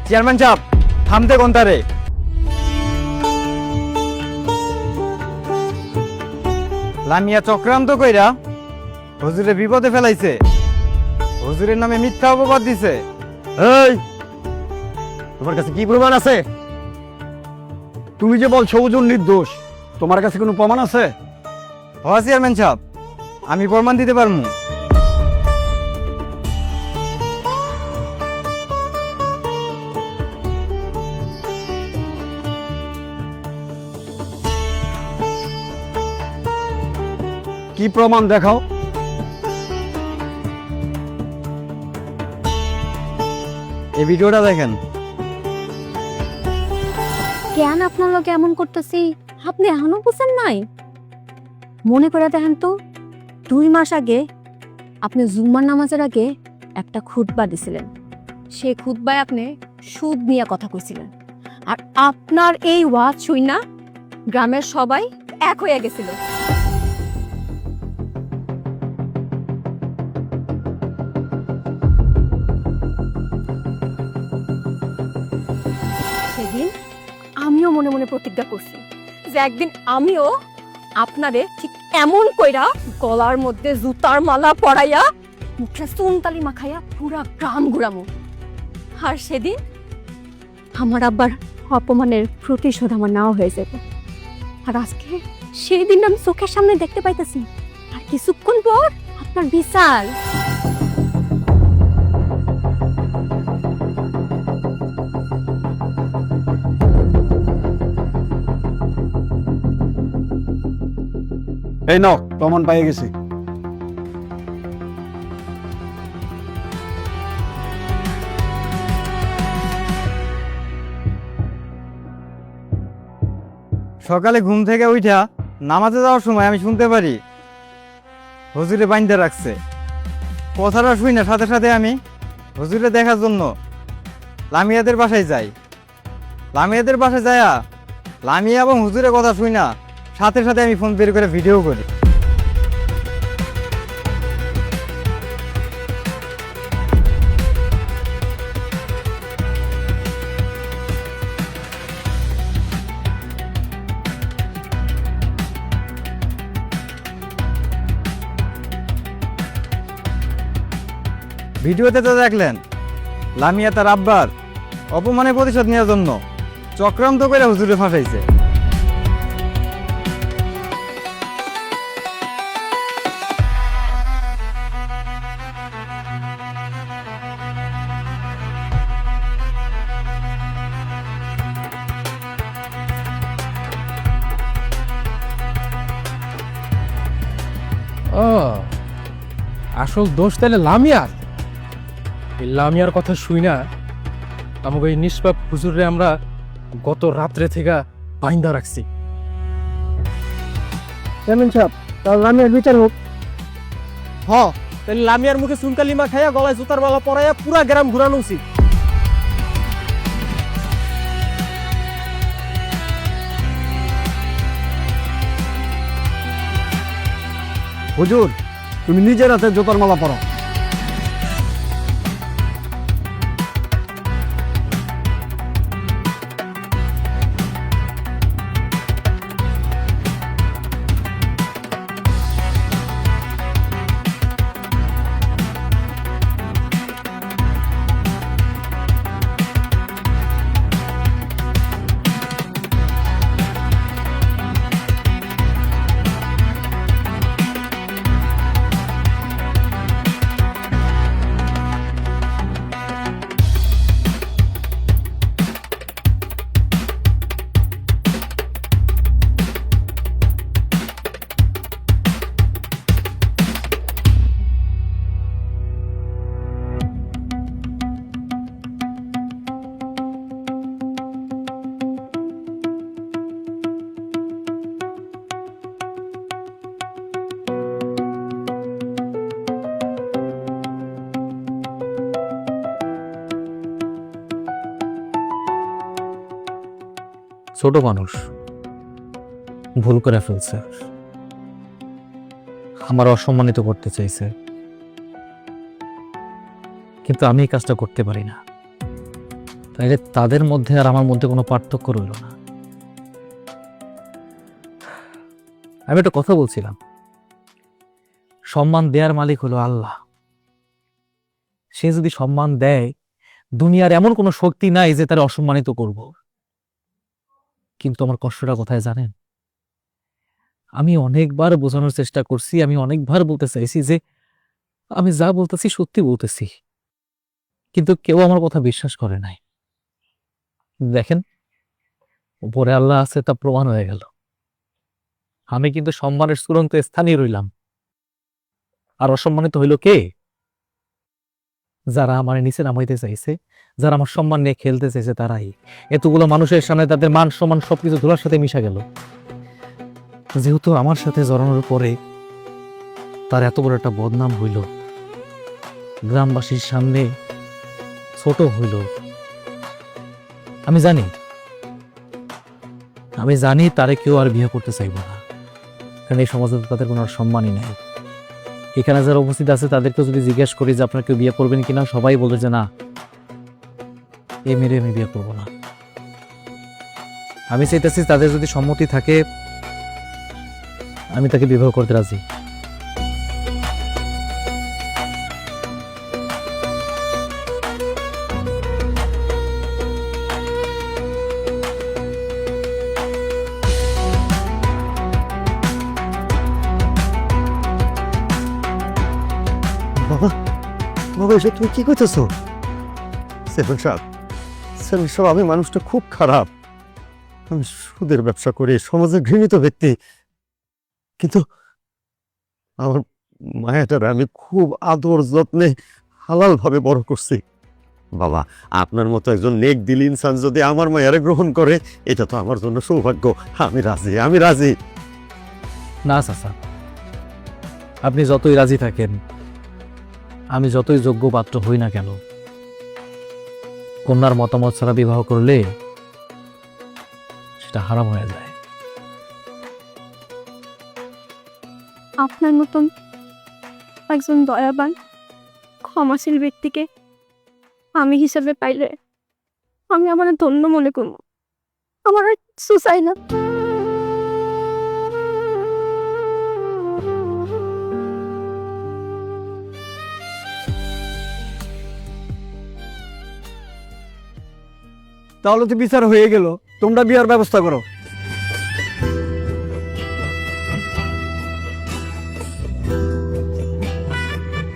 Chairman সাহেব থামতে কোনটারে? লামিয়া চক্রান্ত কইরা হুজুরে বিপদে ফেলাইছে, হুজুরের নামে মিথ্যা অপবাদ দিছে। এই, তোমার কাছে কি প্রমাণ আছে? তুমি যে বলছো হুজুর নির্দোষ, তোমার কাছে কোনো প্রমাণ আছে? হ চেয়ারম্যান সাহেব, আমি প্রমাণ দিতে পারবো। কি প্রমাণ দেখাও। এই ভিডিওটা দেখেন। কেন আপনার লোক এমন করতেছি আপনি এখনো বুঝেন নাই? মনে করে দেখেন তো, 2 মাস আগে আপনি জুম্মার নামাজের আগে একটা খুতবা দিছিলেন। সেই খুতবায় আপনি সুদ নিয়ে কথা কইছিলেন, আর আপনার এই ওয়াজ শুই না গ্রামের সবাই এক হয়ে গেছিল। সেদিন আমিও মনে মনে প্রতিজ্ঞা করছি যে একদিন আমিও আপনারে ঠিক এমন কইরা গলার মধ্যে জুতার মালা পরাইয়া মুখে চুনতালি মাখাইয়া পুরা গ্রাম ঘুরামু। আর সেদিন আমার আব্বার অপমানের প্রতিশোধ আমার নেওয়া হয়ে যাবে। আর আজকে সেই দিন আমি চোখের সামনে দেখতে পাইতেছি, আর কিছুক্ষণ পর আপনার বিচার। এই নাও, প্রমাণ পেয়ে গেছি। সকালে ঘুম থেকে উঠা নামাজে যাওয়ার সময় আমি শুনতে পারি হুজুরে বাইন্দা রাখছে। কথাটা শুই না, সাথে সাথে আমি হুজুরে দেখার জন্য লামিয়াদের বাসায় যাই। লামিয়াদের বাসায় যায়া লামিয়া এবং হুজুরের কথা শুই না, সাথে সাথে আমি ফোন বের করে ভিডিও করি। ভিডিওতে তো দেখলেন লামিয়া তার আব্বার অপমানের প্রতিশোধ নেওয়ার জন্য চক্রান্ত করে হুজুরে ফাঁসাইছে। ও, আসল দোষ তাহলে লামিয়ার। এই লামিয়ার কথা শুই না আমাকে এই নিষ্পাপ হুজুরে আমরা গত রাত্রে থেকে বাইন্দা রাখছি। চেয়ারম্যান সাহেব, তার লামিয়ার বিচার হোক। তাহলে লামিয়ার মুখে চুনকালিমা খাইয়া গলায় জুতার মালা পরাইয়া পুরা গ্রাম ঘুরানো উচিত। হুজুর, তুমি নিজের হাতে জোতার মালা পরো। ছোট মানুষ ভুল করে ফেলছে, আমার অসম্মানিত করতে চাইছে, কিন্তু আমি এই কাজটা করতে পারি না। তাইলে তাদের মধ্যে আর আমার মধ্যে কোনো পার্থক্য রইল না। আমি একটা কথা বলছিলাম, সম্মান দেওয়ার মালিক হলো আল্লাহ। সে যদি সম্মান দেয়, দুনিয়ার এমন কোনো শক্তি নাই যে তার অসম্মানিত করব। কিন্তু আমার কষ্টটা কোথায় জানেন? আমি অনেকবার বোঝানোর চেষ্টা করছি, আমি অনেকবার বলতে চাইছি যে আমি যা বলতেছি সত্যি বলতেছি, কিন্তু কেউ আমার কথা বিশ্বাস করে নাই। দেখেন, উপরে আল্লাহ আছে, তা প্রমাণ হয়ে গেল। আমি কিন্তু সম্মানের চূড়ান্ত স্থানেই রইলাম। আর অসম্মানিত হইল কে? যারা আমার নিচে নামাইতে চাইছে, যারা আমার সম্মান নিয়ে খেলতে চাইছে, তারাই। এতগুলো মানুষের সামনে তাদের মান সম্মান সবকিছু ধুলার সাথে মিশা গেল। যেহেতু আমার সাথে জড়ানোর পরে তার এত বড় একটা বদনাম হইল, গ্রামবাসীর সামনে ছোট হইল, আমি জানি তারে কেউ আর বিয়ে করতে চাইব না, কারণ এই সমাজে তো তাদের কোনো আর সম্মানই নাই। এখানে যারা উপস্থিত আছে তাদেরকে যদি জিজ্ঞেস করি যে আপনারা কেউ বিয়ে করবেন কিনা, সবাই বলে যে না, এই মেরে আমি বিয়ে করব না। আমি চাইতেছি তাদের যদি সম্মতি থাকে, আমি তাকে বিবাহ করতে রাজি। বাবা, বাবা, এসব তুমি কি করতেছো? সেভেন সাহেব, আমি মানুষটা খুব খারাপ। আমি সুদের ব্যবসা করি, সমাজে ঘৃণিত ব্যক্তি, কিন্তু আমার মায়াটার আমি খুব আদর যত্নে হালাল ভাবে বড় করছি। বাবা, আপনার মতো একজন নেক দিল ইনসান যদি আমার মায়ারে গ্রহণ করে, এটা তো আমার জন্য সৌভাগ্য। আমি রাজি। না চাচা, আপনি যতই রাজি থাকেন, আমি যতই যোগ্য পাত্র হই না কেন, কন্যার মতামত ছাড়া বিবাহ করলে সেটা হারাম হয়ে যায়। আপনার মতন একজন দয়াবান ক্ষমাশীল ব্যক্তিকে আমি হিসাবে পাইলে আমি আমার ধন্য মনে করব। আমার আর কিছু চাই না। তাহলে তো বিচার হয়ে গেল, তোমরা বিয়ার ব্যবস্থা করো।